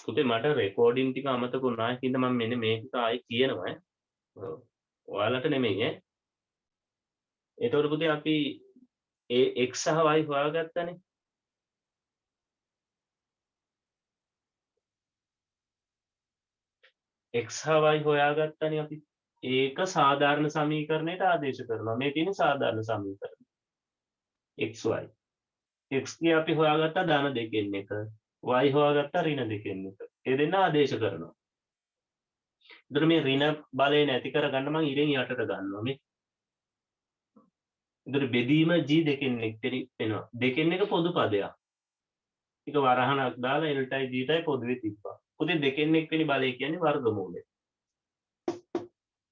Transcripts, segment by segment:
පුතේ මට රෙකෝඩින් ටික අමතක වුණා. ඒකින්ද මම මෙන්න මේක ආයෙ කියනවා. ඔව්. ඔයාලට නෙමෙයි ඈ. ඒතකොට පුතේ අපි x සහ y හොයාගත්තනේ. x හා y හොයාගත්තනේ අපි. ඒක සාධාරණ සමීකරණයට ආදේශ කරනවා. මේ තියෙන සාධාරණ සමීකරණ. xy. x ගේ අපි හොයාගත්තා ධන දෙකෙන් එක. y හොයාගත්තා ඍණ දෙකෙන් එක. ඒ දෙන්න ආදේශ කරනවා. එතකොට මේ ඍණ බලය නැති කරගන්න මම ඉරෙන් යටට ගන්නවා මේ. එතකොට බෙදීම g දෙකෙන් එක වෙනවා. දෙකෙන් එක පොදු පදයක්. ඒක වරහණක් දාලා l යි g යි පොදුවේ තිබ්බා. පුතේ දෙකෙන් එක වෙනි බලය කියන්නේ වර්ගමූලය.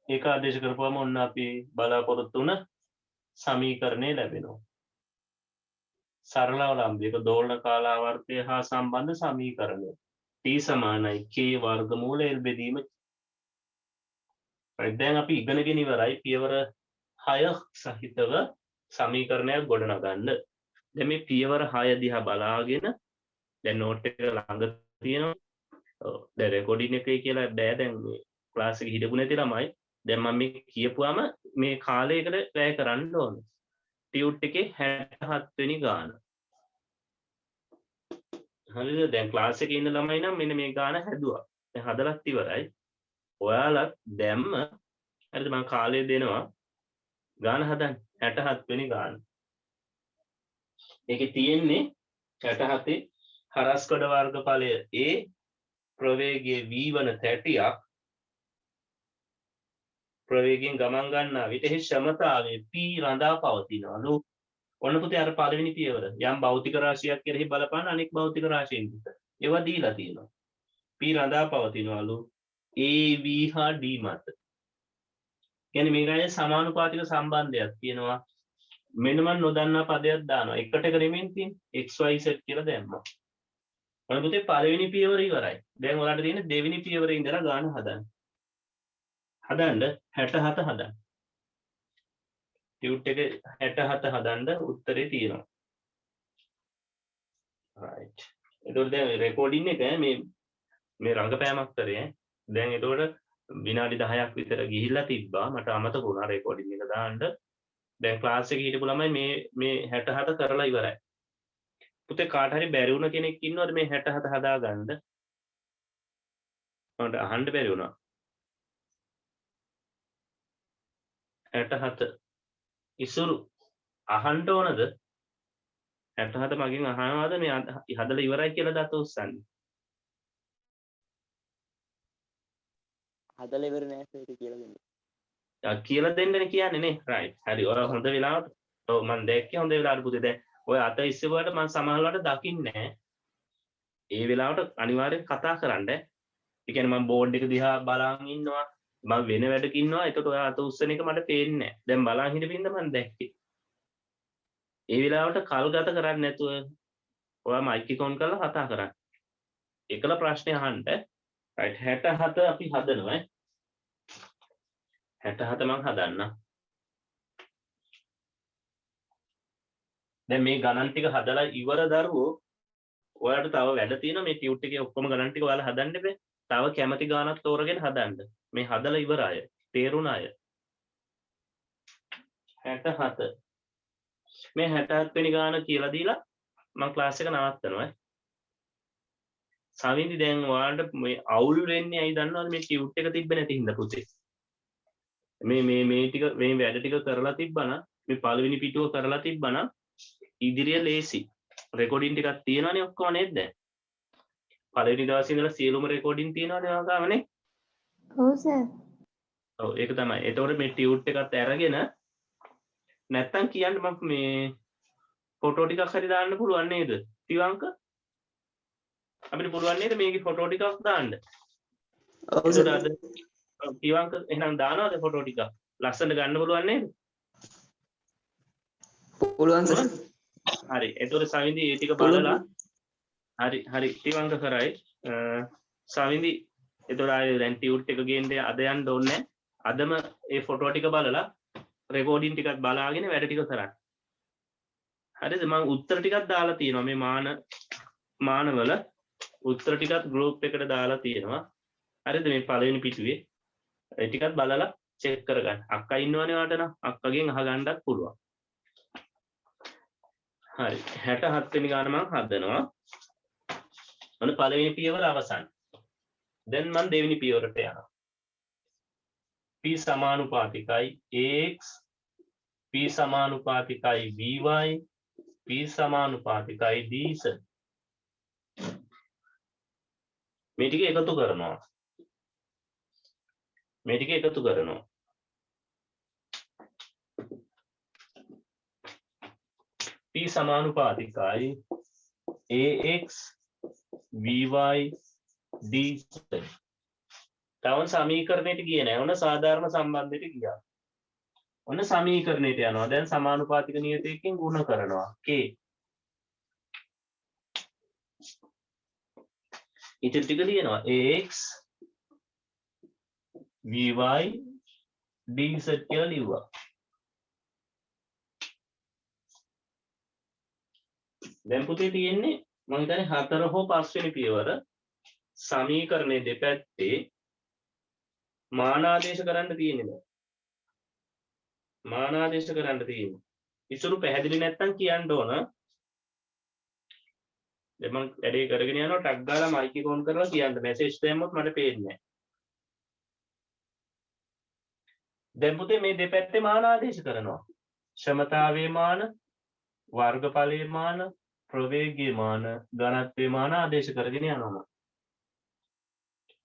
ඒක ආදේශ කරපුවම ඔන්න අපි බලාපොරොත්තු වුණ සමීකරණය ලැබෙනවා. සරල අවලම්බයක දෝලන කාලාවර්තය හා සම්බන්ධ සමීකරණය. t සමානයි k වර්ගමූල l බෙදීම. දැන් අපි ඉගෙනගෙන ඉවරයි පියවර 6 සහිතව සමීකරණයක් ගොඩනගන්න. දැන් මේ පියවර 6 දිහා බලාගෙන දැන් නෝට් එක ළඟ තියෙනවා. ඔව් දැන් රෙකෝඩින් එකේ කියලා බෑ දැන් මේ ක්ලාස් එකේ හිටපු නැති ළමයි. දැන් මම මේ කියපුවාම මේ කාලයකට වැය කරන්න ඕනේ. ටියුට් එකේ 67 වෙනි ගාන. හරිද? දැන් ක්ලාස් එකේ ඉන්න ළමයි නම් මෙන්න මේ ගාන හැදුවා. දැන් හදලත් ඉවරයි. ඔයාලත් දැම්ම හරිද? මම කාලය දෙනවා. ගාන හදන්න 67 වෙනි ගාන. ඒකේ තියෙන්නේ 67 හරස්කඩ වර්ගඵලය A ප්‍රවේගයේ v වන 30ක් ප්‍රවේගයෙන් ගමන් ගන්නා විට එහි ක්ෂමතාවයේ p රඳා පවතිනවලු. ඔන්න පුතේ අර පළවෙනි පියවර. යම් භෞතික රාශියක් කෙරෙහි බලපාන අනෙක් භෞතික රාශීන් විතර. ඒවා දීලා තියෙනවා. p රඳා පවතිනවලු a v හා d මත. කියන්නේ මේකයි සමානුපාතික සම්බන්ධයක් තියෙනවා. මෙන්න මම නොදන්නා පදයක් දානවා. එකට එක නෙමෙයි තියෙන්නේ. xy z කියලා දැම්මා. ඔන්න පුතේ පළවෙනි පියවර ඉවරයි. දැන් ඔයාලට තියෙන දෙවෙනි පියවරේ ඉඳලා ගාන හදන්න. හදන්න 67 හදන්න. ටියුට් එක 67 හදන්න උත්තරේ තියෙනවා. right. එතකොට දැන් රෙකෝඩින් එක මේ රංගපෑමක් කරේ. දැන් එතකොට විනාඩි 10ක් විතර ගිහිල්ලා තිබ්බා. මට අමතක වුණා රෙකෝඩින් එක දාන්න. දැන් ක්ලාස් එකේ හිටපු ළමයි මේ 67 කරලා ඉවරයි. පුතේ කාට හරි බැරි වුණ කෙනෙක් ඉන්නවද මේ 67 හදාගන්න? මට අහන්න බැරි වුණා. 67 ඉසුරු අහන්න ඕනද? 67 මගෙන් අහනවාද මේ හදලා ඉවරයි කියලා දත උස්සන්නේ? හදලා ඉවර නෑ ඒක කියලා දෙන්න. කියලා දෙන්නනේ කියන්නේ නේ. රයිට්. හරි. ඔය හොඳ වෙලාවට. ඔව් මම දැක්කේ හොඳ වෙලාවට පුතේ. දැන් ඔය අත ඉස්සෙවට මම සමහරවල්ලාට දකින්නේ නැහැ. ඒ වෙලාවට අනිවාර්යෙන් කතා කරන්න. ඒ කියන්නේ මම බෝඩ් එක දිහා බලන් ඉන්නවා. මම වෙන වැඩක ඉන්නවා. ඒකට ඔය අත උස්සන එක මට පේන්නේ නැහැ. දැන් බලන් හිටපින්ද මම දැක්කේ. ඒ වෙලාවට කල් ගත කරන්නේ නැතුව ඔයා මයික් එක ඔන් කරලා කතා කරන්න. එකල ප්‍රශ්නේ අහන්න. රයිට් 67 අපි හදනවා. 67 මම හදන්න. දැන් මේ ගණන් ටික හදලා ඉවර දරුවෝ ඔයාලට තව වැඩ තියෙනවා. මේ ටියුට් එකේ ඔක්කොම ගණන් ටික ඔයාලා හදන්න බෑ. තව කැමති ගානක් තෝරගෙන හදන්න. මේ හදලා ඉවර අය. තේරුණ අය. 67. මේ 67 වෙනි ගාන කියලා දීලා මම ක්ලාස් එක නවත්තනවා. සවින්දි දැන් ඔයාලට මේ අවුල් වෙන්නේ ඇයි දන්නවද? මේ ටියුට් එක තිබ්බ නැති හින්දා පුතේ. මේ ටික මේ වැඩ ටික කරලා තිබ්බනම් මේ පළවෙනි පිටුව කරලා තිබ්බනම් ඉදිරිය ලේසි. රෙකෝඩින් ටිකක් තියෙනවනේ ඔක්කොම නේද දැන්? පළවෙනි දවසේ ඉඳලා සියලුම රෙකෝඩින් තියෙනවනේ ඔයාගාමනේ? ඔව් සර්. ඔව් ඒක තමයි. ඒතකොට මේ ටියුට් එකත් අරගෙන නැත්තම් කියන්න මම මේ ෆොටෝ ටිකක් හරි දාන්න පුළුවන් නේද? තිවංක අපිට පුළුවන් නේද මේකේ ෆොටෝ ටිකක් දාන්න? ඔව් සර්. තිවංක එහෙනම් දානවද ෆොටෝ ටිකක්? ලස්සනට ගන්න පුළුවන් නේද? පුළුවන් සර්. හරි. එතකොට සවින්දි ඒ ටික බලලා හරි තිවංක කරයි. සවින්දි එතකොට ආයේ දැන් ටියුට් එක ගේන්නේ අද යන්න ඕනේ. අදම ඒ ෆොටෝ ටික බලලා රෙකෝඩින් ටිකක් බලාගෙන වැඩ ටික කරන්න. හරිද? මම උත්තර ටිකක් දාලා තියෙනවා මේ මානවල උත්තර ටිකත් ගෲප් එකට දාලා තියෙනවා. හරිද? මේ පළවෙනි පිටුවේ ඒ ටිකත් බලලා චෙක් කරගන්න. අක්කා ඉන්නවනේ ඔයාලට නම් අක්කගෙන් අහගන්නත් පුළුවන්. හරි 67 වෙනි ගාන මම හදනවා. ඔන්න පළවෙනි පියවර අවසන්. දැන් මම දෙවෙනි පියවරට යනවා. p සමානුපාතිකයි ax p සමානුපාතිකයි by p සමානුපාතිකයි dz. මේ ටික එකතු කරනවා. p සමානුපාතිකයි ax by dz. තවම සමීකරණයට ගියේ නැහැ. ඔන්න සාධාරණ සම්බන්ධයට ගියා. ඔන්න සමීකරණයට යනවා. දැන් සමානුපාතික නියතයකින් ගුණ කරනවා. k. ඉතින් ටික ලියනවා ax by dz කියලා ලිව්වා. දැන් පුතේ තියෙන්නේ මම හිතන්නේ 4 හෝ 5 වෙනි පියවර සමීකරණයේ දෙපැත්තේ මානාදේශ කරන්න තියෙන්නේ. මානාදේශ කරන්න තියෙන්නේ. ඉසුරු පැහැදිලි නැත්තම් කියන්න ඕන. දැන් මම වැඩේ කරගෙන යනවා ටක් ගාලා මයික් එක ඔන් කරලා කියන්න. මැසේජ් දැම්මොත් මට පේන්නේ නැහැ. දැන් පුතේ මේ දෙපැත්තේ මානාදේශ කරනවා. ක්ෂමතාවයේ මාන, වර්ගඵලයේ මාන, ප්‍රවේගයේ මාන, ඝනත්වයේ මාන ආදේශ කරගෙන යනවා.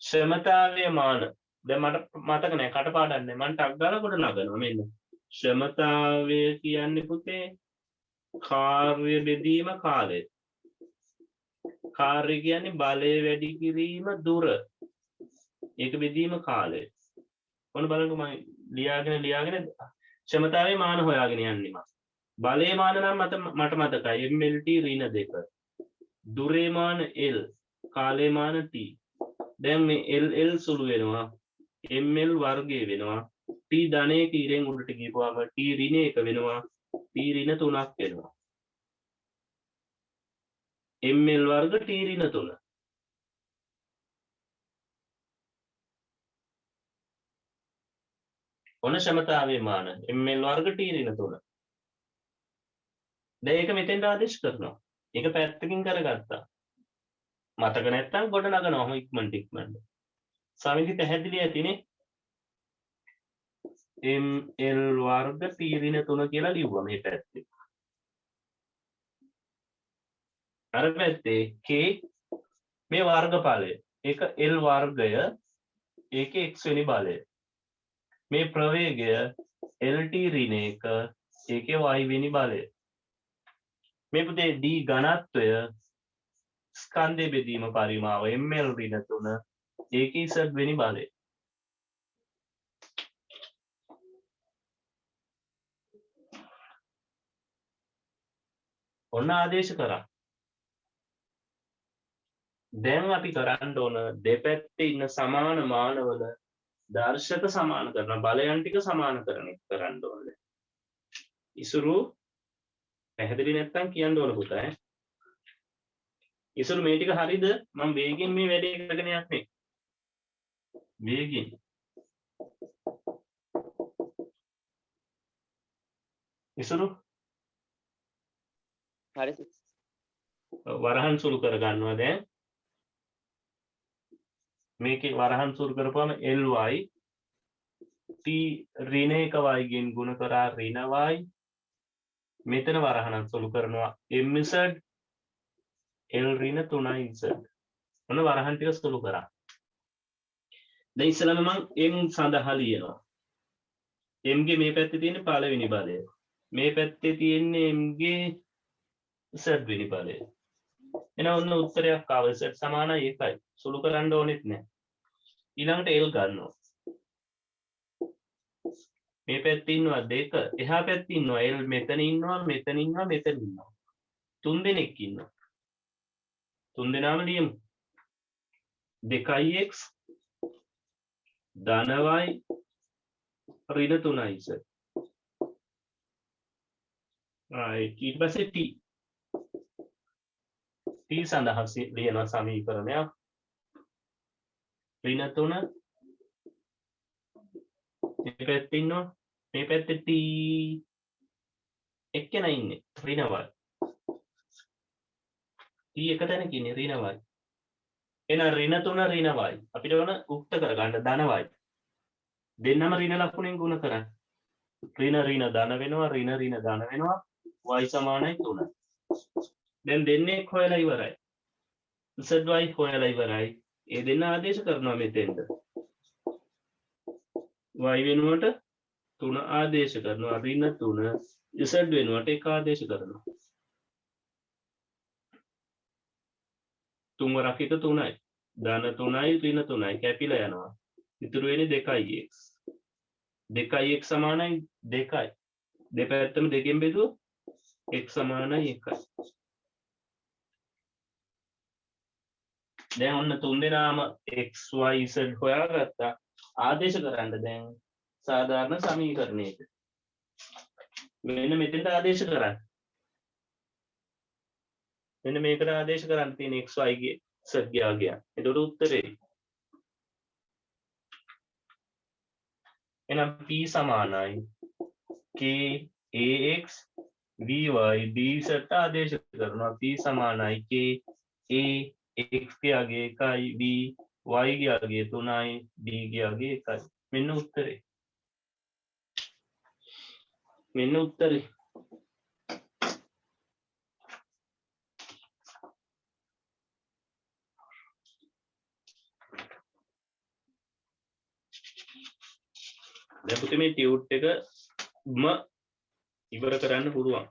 ක්ෂමතාවයේ මාන දැන් මට මතක නැහැ කටපාඩම් නැහැ. මම ටක් ගාලා කොට නගනවා මෙන්න. ක්ෂමතාවය කියන්නේ පුතේ කාර්ය බෙදීම කාලය. කාර්ය කියන්නේ බලය වැඩි කිරීම දුර. ඒක බෙදීම කාලය. ඔන්න බලන්නකෝ මම ලියාගෙන ක්ෂමතාවයේ මාන හොයාගෙන යන්නේ මම. බලයේ මාන නම් මට මතකයි MLT ඍණ 2. දුරේ මාන L, කාලයේ මාන T. දැන් මේ LL සුළු වෙනවා. ML වර්ගය වෙනවා. T ධනයක ඉරෙන් උඩට ගිහුවාම T ඍණ 1 වෙනවා. T ඍණ 3ක් වෙනවා. ML වර්ග T ඍණ 3. ඔන්න ක්ෂමතාවයේ මාන ML වර්ග T ඍණ 3. දැන් ඒක මෙතෙන්ට ආදේශ කරනවා. ඒක පැත්තකින් කරගත්තා. මතක නැත්තම් ගොඩ නගනවා ඉක්මනට. සමිති පැහැදිලි ඇතිනේ. ML වර්ග T ඍණ 3 කියලා ලිව්වා මේ පැත්තේ. අර පැත්තේ k මේ වර්ගඵලය. ඒක L වර්ගය. ඒකේ x වෙනි බලය. මේ ප්‍රවේගය LT ඍණ 1. ඒකේ y වෙනි බලය. මේ පුතේ d ඝනත්වය ස්කන්ධය බෙදීම පරිමාව ml ඍණ 3 ඒකේ z වෙනි බලය. ඔන්න ආදේශ කරා. දැන් අපි කරන්න ඕන දෙපැත්තේ ඉන්න සමාන මානවල දර්ශක සමාන කරන බලයන් ටික සමාන කරන්න ඕනේ. ඉසුරු පැහැදිලි නැත්තම් කියන්න ඕන පුතා ඈ. ඉසුරු මේ ටික හරිද? මම වේගෙන් මේ වැඩේ කරගෙන යන්නේ. වේගෙන්. ඉසුරු හරි. වරහන් සුළු කර ගන්නවා දැන්. මේකේ වරහන් සුළු කරපුවම ly t ඍණ 1y ගෙන් ගුණ කරා ඍණ y. මෙතන වරහන් සුළු කරනවා mz L ඍණ 3z. ඔන්න වරහන් ටික සුළු කරා. දැන් ඉස්සෙල්ලාම මම m සඳහා ලියනවා. m ගේ මේ පැත්තේ තියෙන පළවෙනි බලය. මේ පැත්තේ තියෙන්නේ m ගේ z වෙනි බලය. එහෙනම් ඔන්න උත්තරයක් ආවා. z සමානයි 1යි. සුළු කරන්න ඕනෙත් නැහැ. ඊළඟට L ගන්නවා. මේ පැත්තේ ඉන්නවා 2. එහා පැත්තේ ඉන්නවා L මෙතන ඉන්නවා මෙතන ඉන්නවා මෙතන ඉන්නවා. 3 දෙනෙක් ඉන්නවා. 3 දෙනාම ලියමු. 2x ධන y ඍණ 3z. right ඊට පස්සේ t p සඳහා ලියන සමීකරණයක් ඍණ 3 මේ පැත්තේ ඉන්නවා මේ පැත්තේ t එක්කෙනා ඉන්නේ ඍණ y t එක තැනක ඉන්නේ ඍණ y එහෙනම් ඍණ 3 ඍණ y අපිට ඕන උක්ත කරගන්න ධන y දෙන්නම ඍණ ලකුණෙන් ගුණ කරන්න ඍණ ඍණ ධන වෙනවා ඍණ ඍණ ධන වෙනවා y සමානයි 3 දැන් දෙන්නේ හොයලා ඉවරයි zy හොයලා ඉවරයි ඒ දෙන්න ආදේශ කරනවා මෙතෙන්ද y වෙනුවට 3 ආදේශ කරනවා ඍණ 3 z වෙනුවට 1 ආදේශ කරනවා 3 වරක් 1 3යි ධන 3යි ඍණ 3යි කැපිලා යනවා ඉතුරු වෙන්නේ 2x 2x සමානයි 2යි දෙපැත්තම දෙකෙන් බෙදුවොත් x සමානයි 1යි දැන් ඔන්න තුන් දෙනාම x y z හොයාගත්තා ආදේශ කරන්න දැන් සාධාරණ සමීකරණයක මෙන්න මෙතෙන්ට ආදේශ කරන්න මෙන්න මේකට ආදේශ කරන්න තියෙන x y ගේ z ගියා එතකොට උත්තරේ එහෙනම් p සමානයි k ax vy dz ආදේශ කරනවා p සමානයි k a x ගියාගේ 1යි b y ගියාගේ 3යි d ගියාගේ 1යි මෙන්න උත්තරේ දැන් පුතේ මේ ටියුට් එකම ඉවර කරන්න පුළුවන්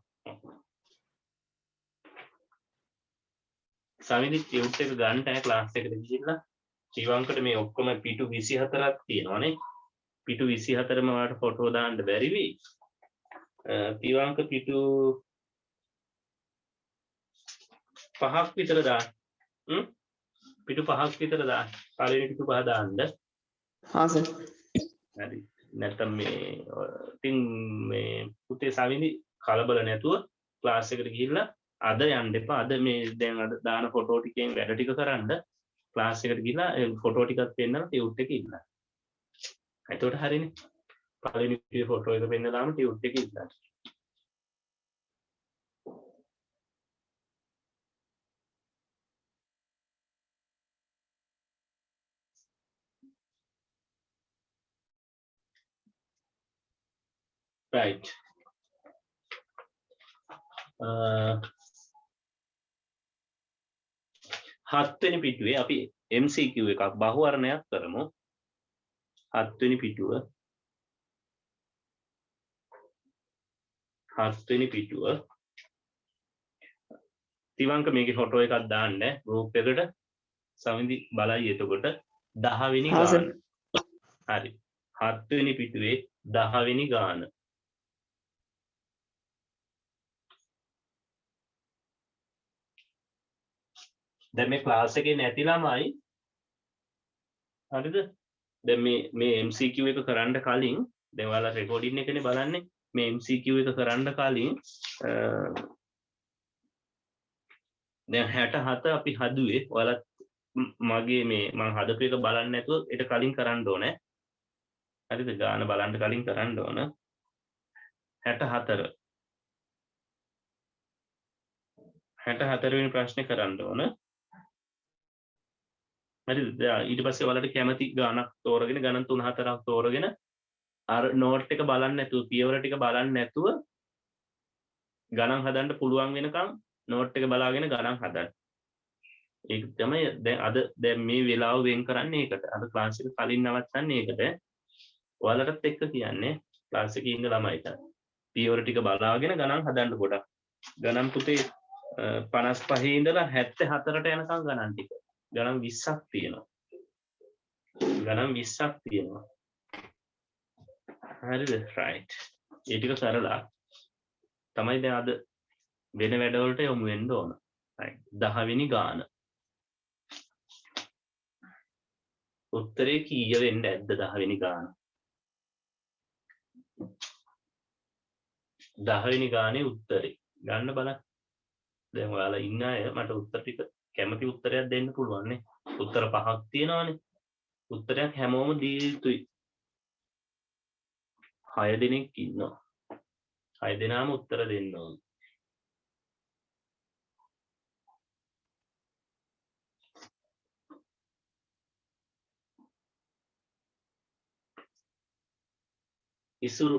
සමිති ටියුට් එක ගන්න ටෑ ක්ලාස් එකට ගිහිල්ලා ශ්‍රීවංකට මේ ඔක්කොම පිටු 24ක් තියෙනවානේ පිටු 24ම ඔයාලට ෆොටෝ දාන්න බැරි වෙයි ශ්‍රීවංක පිටු 5ක් විතර දාන්න පිටු 5ක් විතර දාන්න පළවෙනි පිටු 5 දාන්න හා සර් හරි නැත්නම් මේ ඉතින් මේ පුතේ සමිති කලබල නැතුව ක්ලාස් එකට ගිහිල්ලා අද යන්න එපා අද මේ දැන් අද දාන ෆොටෝ ටිකෙන් වැඩ ටික කරන්න ක්ලාස් එකට ගිහලා ෆොටෝ ටිකක් පෙන්නලා ටියුට් එකේ ඉන්න. එතකොට හරිනේ. පළවෙනි ෆොටෝ එක පෙන්නලාම ටියුට් එකේ ඉන්න. right. හත්වෙනි පිටුවේ අපි MCQ එකක් බහුවර්ණයක් කරමු. හත්වෙනි පිටුව තිවංක මේකේ ෆොටෝ එකක් දාන්න ගෲප් එකට සමිති බලයි එතකොට 10 වෙනි ගාන. හරි. හත්වෙනි පිටුවේ 10 වෙනි ගාන. දැන් මේ ක්ලාස් එකේ නැති ළමයි හරිද දැන් මේ MCQ එක කරන්න කලින් දැන් ඔයාලා රෙකෝඩින් එකනේ බලන්නේ මේ MCQ එක කරන්න කලින් දැන් 67 අපි හදුවේ ඔයාලා මගේ මේ මම හදපු එක බලන්න නැතුව ඊට කලින් කරන්න ඕනේ හරිද ගාන බලන්න කලින් කරන්න ඕන 64 වෙනි ප්‍රශ්නේ කරන්න ඕන හරිද ඊට පස්සේ ඔයාලට කැමති ගානක් තෝරගෙන ගණන් 3-4ක් තෝරගෙන අර නෝට් එක බලන්න නැතුව පියවර ටික බලන්න නැතුව ගණන් හදන්න පුළුවන් වෙනකම් නෝට් එක බලාගෙන ගණන් හදන්න. ඒක තමයි දැන් මේ වෙලාව වෙන් කරන්නේ ඒකට. අද ක්ලාස් එක කලින් නවත්තන්නේ ඒකට. ඔයාලටත් එක්ක කියන්නේ ක්ලාස් එකේ ඉන්න ළමයිට. පියවර ටික බලාගෙන ගණන් හදන්න ගොඩක්. ගණන් පුතේ 55 ඉඳලා 74ට යනකම් ගණන් ටික. ගණන් 20ක් තියෙනවා. හරිද right ඒ ටික කරලා තමයි දැන් අද වෙන වැඩවලට යොමු වෙන්න ඕන right 10 වෙනි ගාන උත්තරේ කීය වෙන්න ඇද්ද 10 වෙනි ගාන 10 වෙනි ගානේ උත්තරේ ගන්න බලන්න දැන් ඔයාලා ඉන්න අය මට උත්තර ටික කැමති උත්තරයක් දෙන්න පුළුවන් නේ. උත්තර පහක් තියෙනවානේ. උත්තරයක් හැමෝම දී යුතුයි. 6 දෙනෙක් ඉන්නවා. 6 දෙනාම උත්තර දෙන්න ඕන. ඉසුරු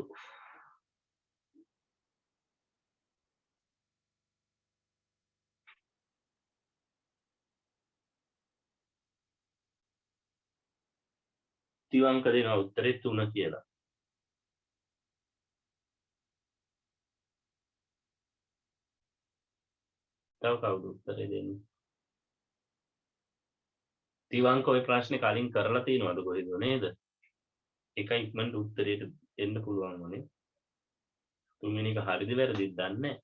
තිවංක දෙනවා උත්තරේ 3 කියලා. තව කවුද උත්තරේ දෙන්නේ? තිවංක ওই ප්‍රශ්නේ කලින් කරලා තියෙනවද කොහෙද නේද? එකයි ඉක්මනට උත්තරේට එන්න පුළුවන් වනේ. තුන්වෙනි එක හරිද වැරදිද දන්නේ නැහැ.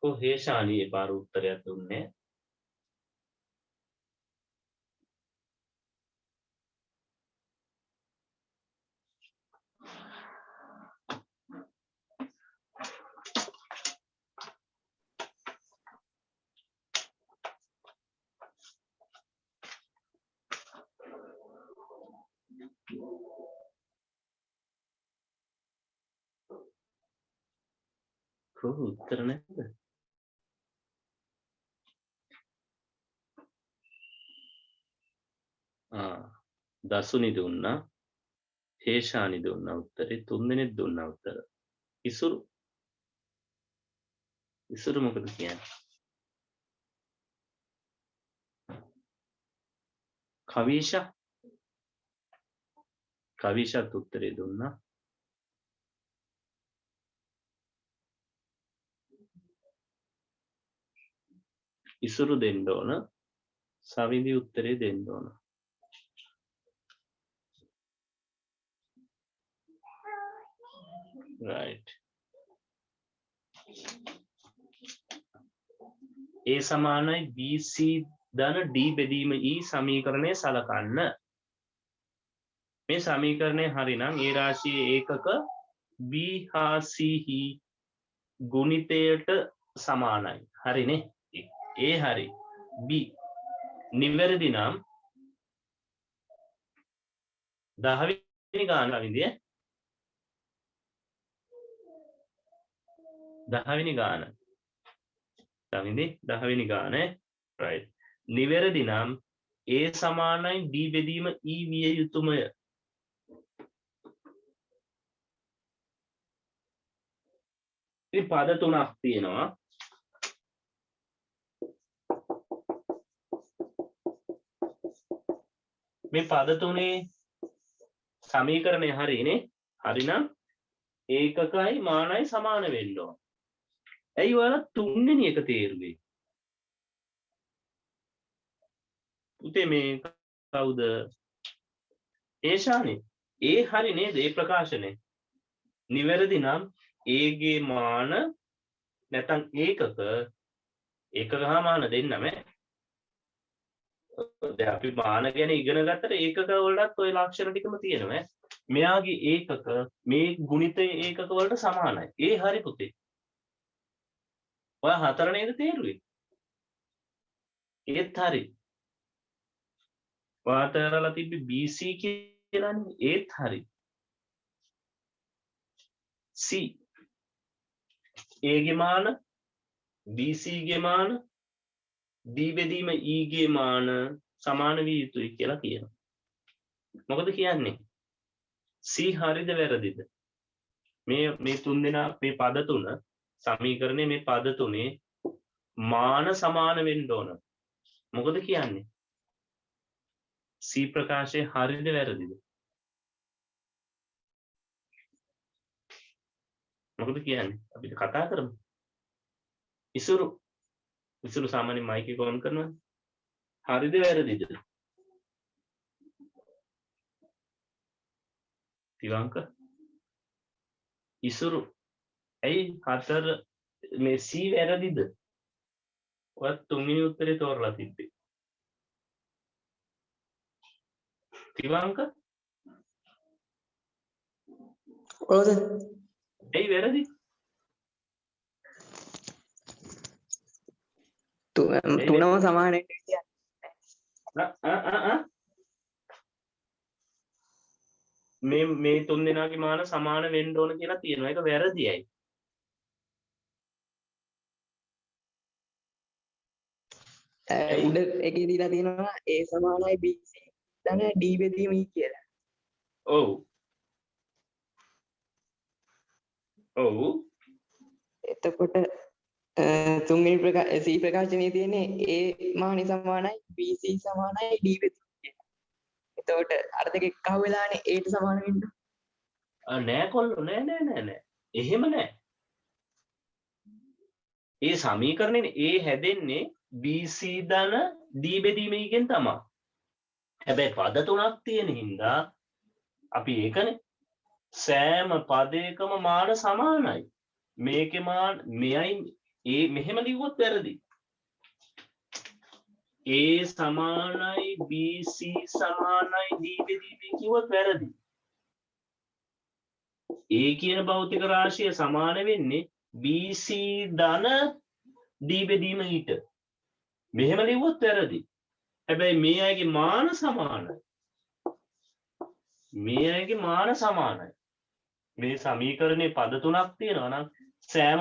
කොහේ ශානි ඒ පාර උත්තරයක් දුන්නේ? කොහොම උත්තර නැද්ද? දසුනි දුන්නා, හේෂානි දුන්නා උත්තරේ, 3 දෙනෙක් දුන්නා උත්තර. ඉසුරු මොකද කියන්නේ? කවිෂත් උත්තරේ දුන්නා. ඉසුරු දෙන්න ඕන. සවිඳි උත්තරේ දෙන්න ඕන. right. A සමානයි BC ධන D බෙදීම E සමීකරණය සලකන්න. මේ සමීකරණය හරිනම් ඒ රාශියේ ඒකක B හා C හි ගුණිතයට සමානයි. හරිනේ? A හරි. B නිවැරදි නම් 10 වෙනි ගාන විදිය 10 වෙනි ගාන. තවින්දි 10 වෙනි ගාන right. නිවැරදි නම් A සමානයි D බෙදීම E විය යුතුයමය. ඉතින් පද තුනක් තියෙනවා. මේ පද තුනේ සමීකරණය හරිනේ. හරිනම් ඒකකයි මානයි සමාන වෙන්න ඕන. ඇයි ඔයාලා තුන්වෙනි එක තේරුවේ? උතේ මේ කවුද? ඒෂානේ. ඒ හරි නේද? ඒ ප්‍රකාශනය. නිවැරදි නම් A ගේ මාන නැත්නම් ඒකක හා මාන දෙන්නම. දැන් අපි මාන ගැන ඉගෙන ගත්තට ඒකක වලටත් ওই ලක්ෂණ ටිකම තියෙනවා. මෙයාගේ ඒකක මේ ගුණිතයේ ඒකක වලට සමානයි. ඒ හරි පුතේ. ඔයා 4 නේද තේරුවේ? ඒත් හරි. වාතරලා තිබ්බි BC කියලානේ. ඒත් හරි. C A ගේ මාන BC ගේ මාන D බෙදීම E ගේ මාන සමාන විය යුතුයි කියලා කියනවා. මොකද කියන්නේ? C හරිද වැරදිද? මේ තුන් දෙනා මේ පද තුන සමීකරණයේ මේ පද තුනේ මාන සමාන වෙන්න ඕන. මොකද කියන්නේ? C ප්‍රකාශය හරිද වැරදිද? මොකද කියන්නේ? අපි කතා කරමු. ඉසුරු සාමාන්‍යයෙන් මයික් එක ඔන් කරනවා. හරිද වැරදිද? තිවංක ඉසුරු ඇයි 4 මේ C වැරදිද? ඔයත් තුන්වෙනි උත්තරේ තෝරලා තිබ්බේ. තිවංක ඔව්ද? ඇයි වැරදි? තුනම සමාන වෙන්න කියන්නේ. මේ තුන් දෙනාගේ මාන සමාන වෙන්න ඕන කියලා තියෙනවා. ඒක වැරදියි. උඩ එකේ දීලා තියෙනවා A සමානයි BC ධන D බෙදීම E කියලා. ඔව්. ඔව්. එතකොට තුන්වෙනි C ප්‍රකාශනයේ තියෙන්නේ A මානි සමානයි BC සමානයි D බෙදීම කියලා. එතකොට අර දෙක එකහුව වෙලානේ A ට සමාන වෙන්න. නෑ කොල්ලෝ නෑ. එහෙම නෑ. ඒ සමීකරණේ A හැදෙන්නේ BC ධන D බෙදීමකින් තමයි. හැබැයි පද තුනක් තියෙන හින්දා අපි ඒකනේ සෑම පදයකම මාන සමානයි. මේකේ මාන මෙයයි ඒ මෙහෙම ලිව්වොත් වැරදි. A සමානයි BC සමානයි D බෙදීමේ කිව්වොත් වැරදි. A කියන භෞතික රාශිය සමාන වෙන්නේ BC ධන D බෙදීම ඊට. මෙහෙම ලිව්වොත් වැරදි. හැබැයි මේ අයගේ මාන සමානයි. මේ අයගේ මාන සමානයි. මේ සමීකරණේ පද තුනක් තියෙනවා නම් සෑම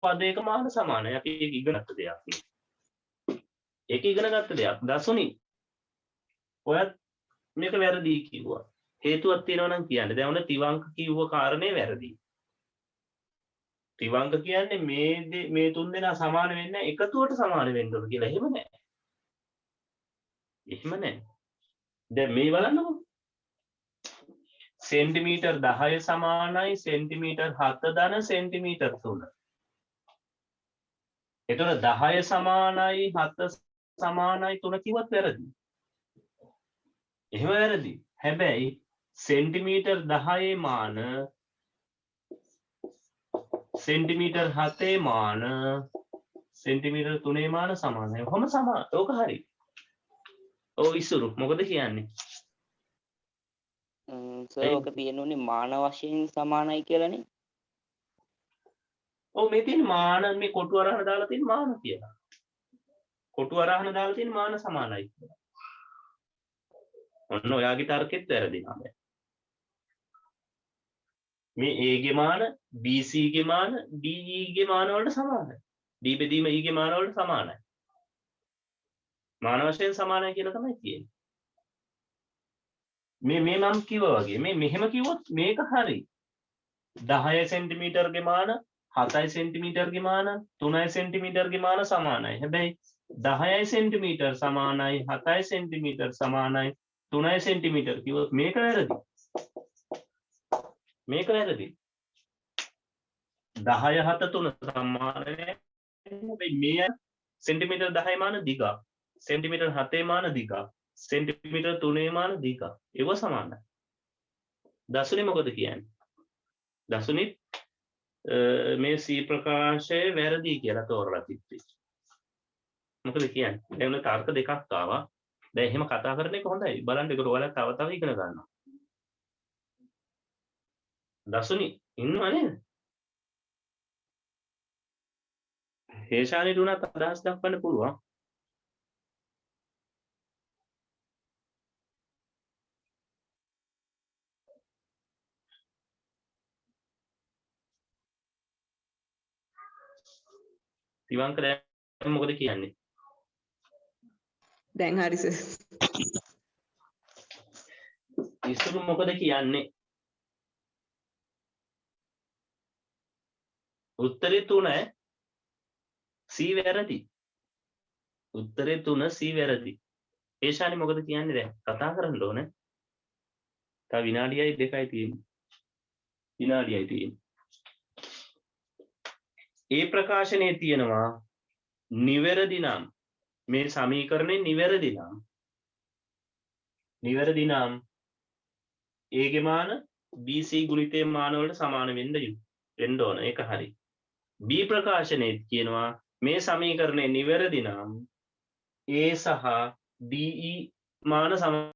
පදයක මාන සමානයි. අපි ඒක ඉගෙන ගත්ත දෙයක්. ඒක ඉගෙන ගත්ත දෙයක්. දසුනි. ඔයත් මේක වැරදි කිව්වා. හේතුවක් තියෙනවා නම් කියන්න. දැන් ඔන්න ත්‍රිවංක කිව්ව කාරණේ වැරදි. ත්‍රිවංක කියන්නේ මේ තුන් දෙනා සමාන වෙන්නේ එකතුවට සමාන වෙන්න ඕන කියලා. එහෙම නෑ. එහෙම නෑ. දැන් මේ බලන්නකො. සෙන්ටිමීටර් 10 සමානයි සෙන්ටිමීටර් 7 ධන සෙන්ටිමීටර් 3. එතකොට 10 සමානයි 7 සමානයි 3 කිව්වත් වැරදි. එහෙම වැරදි. හැබැයි සෙන්ටිමීටර් 10 මාන සෙන්ටිමීටර් 7 මාන සෙන්ටිමීටර් 3 මාන සමානයි. කොහොම සමාන? ඕක හරි. ඔව් ඉස්සුරු මොකද කියන්නේ? සර් ඔක තියෙනුනේ මාන වශයෙන් සමානයි කියලානේ. ඔව් මේ තියෙන මාන මේ කොටු අරහන දාලා තියෙන මාන කියලා. කොටු අරහන දාලා තියෙන මාන සමානයි කියලා. ඔන්න ඔයාගේ තර්කෙත් වැරදිනවා දැන්. මේ A ගේ මාන BC ගේ මාන DE ගේ මාන වලට සමානයි. D බෙදීම E ගේ මාන වලට සමානයි. මාන වශයෙන් සමානයි කියලා තමයි කියන්නේ. මේ මම කිව්වා වගේ මේ මෙහෙම කිව්වොත් මේක හරි. 10 සෙන්ටිමීටර් ගේ මාන 7 සෙන්ටිමීටර් ගේ මාන 3 සෙන්ටිමීටර් ගේ මාන සමානයි. හැබැයි 10 සෙන්ටිමීටර් සමානයි 7 සෙන්ටිමීටර් සමානයි 3 සෙන්ටිමීටර් කිව්වොත් මේක වැරදි. මේක වැරදි. 10 7 3 සමාන නැහැ. හැබැයි මේ සෙන්ටිමීටර් 10 මාන දිග. සෙන්ටිමීටර් 7 මාන දිග. සෙන්ටිමීටර් 3 මාන දිග. ඒව සමානයි. දසුනි මොකද කියන්නේ? දසුනි මේ C ප්‍රකාශය වැරදි කියලා තෝරලා තිබ්බේ. මොකද කියන්නේ? දැන් උන තර්ක දෙකක් ආවා. දැන් එහෙම කතා කරන එක හොඳයි. බලන්න ඒක ඔයාලා තව ඉගෙන ගන්නවා. දසුනි ඉන්නව නේද? හේෂානිට උනත් අදහස් දක්වන්න පුළුවන්. ත්‍රිවංක දැන් මොකද කියන්නේ? දැන් හරි සර්. ඉස්සුරු මොකද කියන්නේ? උත්තරේ 3 C වැරදි. උත්තරේ 3 C වැරදි. ඒෂානි මොකද කියන්නේ දැන්? කතා කරන්න ඕනේ. තව විනාඩියයි 2යි තියෙන්නේ. විනාඩියයි තියෙන්නේ. ඒ ප්‍රකාශනයේ තියෙනවා නිවැරදි නම් මේ සමීකරණේ නිවැරදි නම් A ගේ මාන BC ගුණිතයේ මාන වලට සමාන වෙන්න ඕන. ඒක හරි. B ප්‍රකාශනයේ කියනවා මේ සමීකරණේ නිවැරදි නම් A සහ DE මාන සමාන